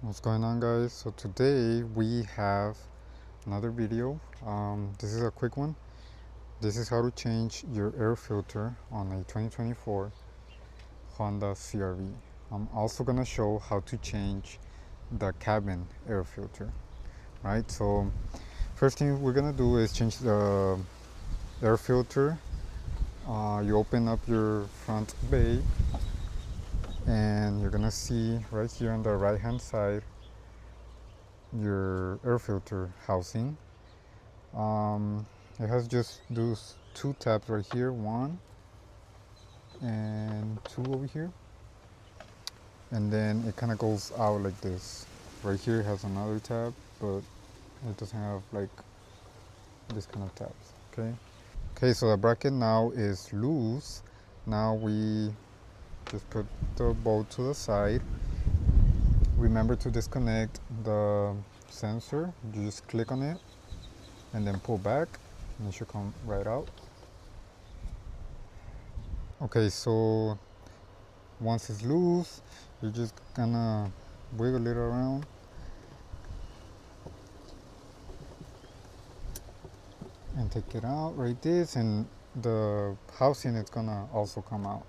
What's going on, guys? So today we have another video. This is a quick one. This is how to change your air filter on a 2024 Honda CR-V. I'm also gonna show how to change the cabin air filter. Right, so first thing we're gonna do is change the air filter. You open up your front bay and you're gonna see right here on the right hand side your air filter housing. It has just those two tabs right here, one and two over here, and then it kind of goes out like this. Right here it has another tab, but it doesn't have like this kind of tabs. Okay, so the bracket now is loose. Now we just put the bolt to the side. Remember to disconnect the sensor. You just click on it and then pull back and it should come right out. Okay, so once it's loose, you're just gonna wiggle it around and take it out like this, and the housing is gonna also come out.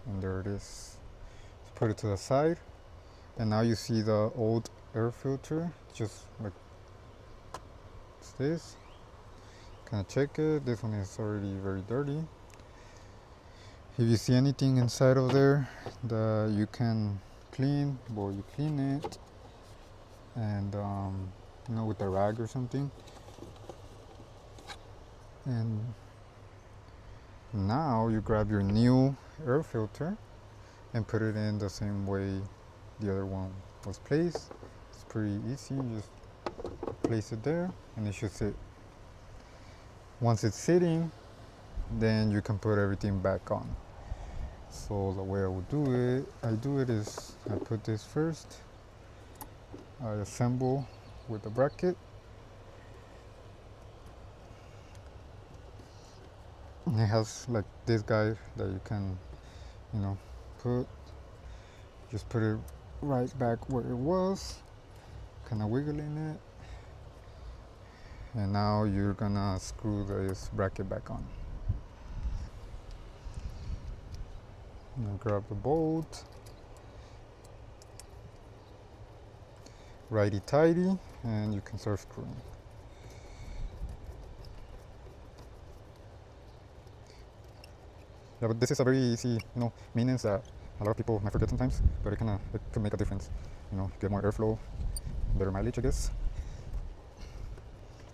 And there it is. Just put it to the side, and now you see the old air filter, just like this. Kind of check it. This one is already very dirty. If you see anything inside of there that you can clean, well, you clean it, and with a rag or something. And now you grab your new air filter and put it in the same way the other one was placed. It's pretty easy. You just place it there and it should sit. Once it's sitting, then you can put everything back on. So the way I do it is I put this first, I assemble with the bracket, and it has like this guide that you can just put it right back where it was, kind of wiggling it, and now you're gonna screw this bracket back on. Now grab the bolt, righty tighty, and you can start screwing. Yeah, but this is a very easy, maintenance that a lot of people might forget sometimes, but it can make a difference. Get more airflow, better mileage, I guess.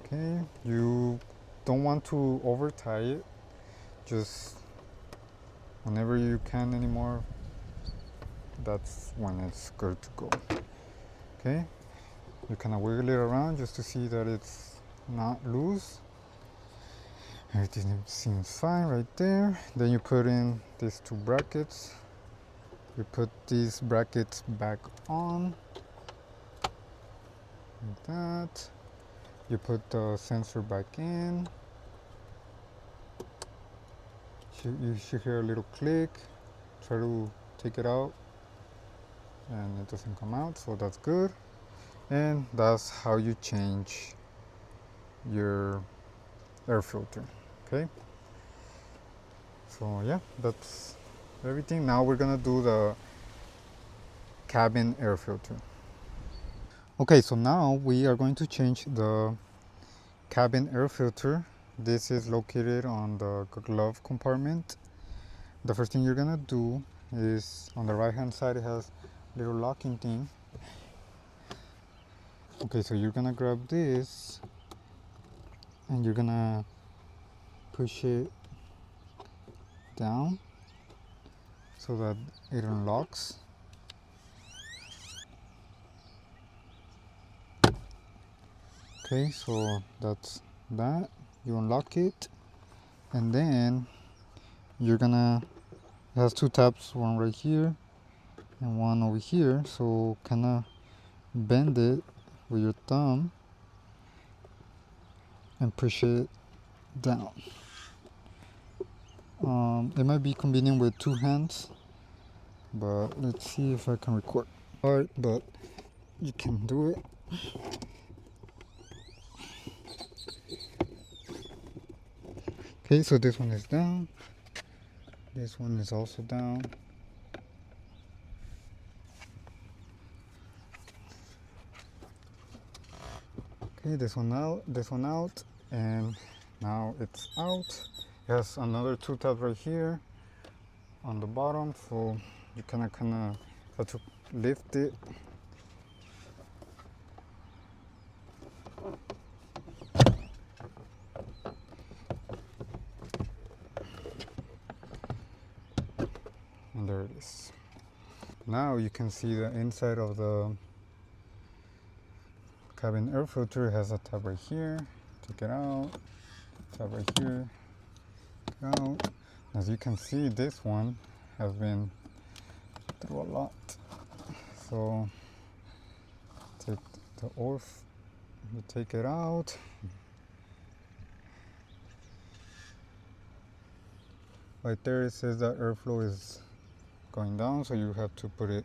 Okay, you don't want to over tie it. Just whenever you can anymore, that's when it's good to go. Okay, you kind of wiggle it around just to see that it's not loose. Everything seems fine right there. Then you put in these two brackets. You put these brackets back on like that. You put the sensor back in. You should hear a little click. Try to take it out and it doesn't come out, so that's good. And that's how you change your air filter. Okay, so yeah, that's everything. Now we're gonna do the cabin air filter. Okay, so now we are going to change the cabin air filter. This is located on the glove compartment. The first thing you're gonna do is on the right hand side it has a little locking thing. Okay, so you're gonna grab this and you're gonna push it down so that it unlocks. Okay, so that's that. You unlock it, and then you're gonna, it has two tabs, one right here and one over here, so kind of bend it with your thumb and push it down. It might be convenient with two hands, but let's see if I can record. Alright, but you can do it. Okay, so this one is down. This one is also down. Okay, this one out, and now it's out. It has another two tabs right here on the bottom, so you kind of have to lift it. And there it is. Now you can see the inside of the cabin air filter. It has a tab right here. Take it out. Tab right here. Take it out. As you can see, this one has been through a lot. So take the off. You take it out. Right there it says that airflow is going down, so you have to put it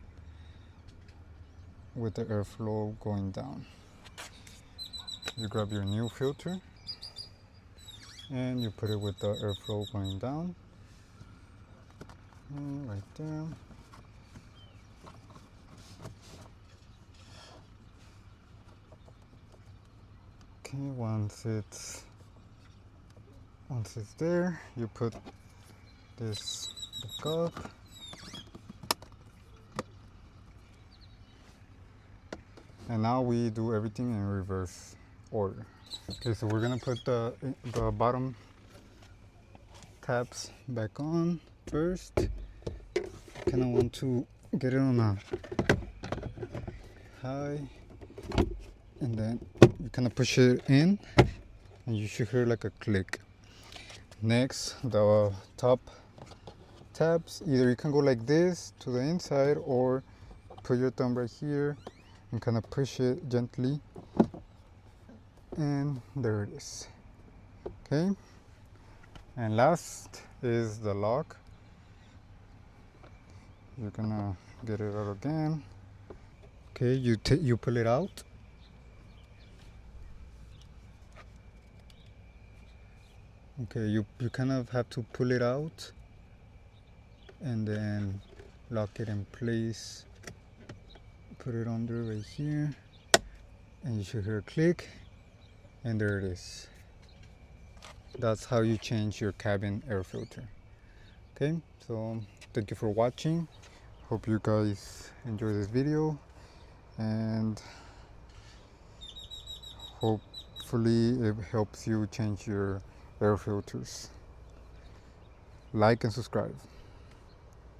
with the airflow going down. You grab your new filter and you put it with the airflow going down. And right there. Okay, once it's there, you put this back up. And now we do everything in reverse order. Okay, so we're gonna put the bottom tabs back on first. Kind of want to get it on a high, and then you kind of push it in, and you should hear like a click. Next, the top tabs, either you can go like this to the inside, or put your thumb right here and kind of push it gently, and there it is. Okay, and last is the lock. You're gonna get it out again. Okay, you pull it out. Okay, you kind of have to pull it out and then lock it in place. Put it under right here, and you should hear a click, and there it is. That's how you change your cabin air filter. Okay, so thank you for watching. Hope you guys enjoy this video, and hopefully it helps you change your air filters. Like and subscribe.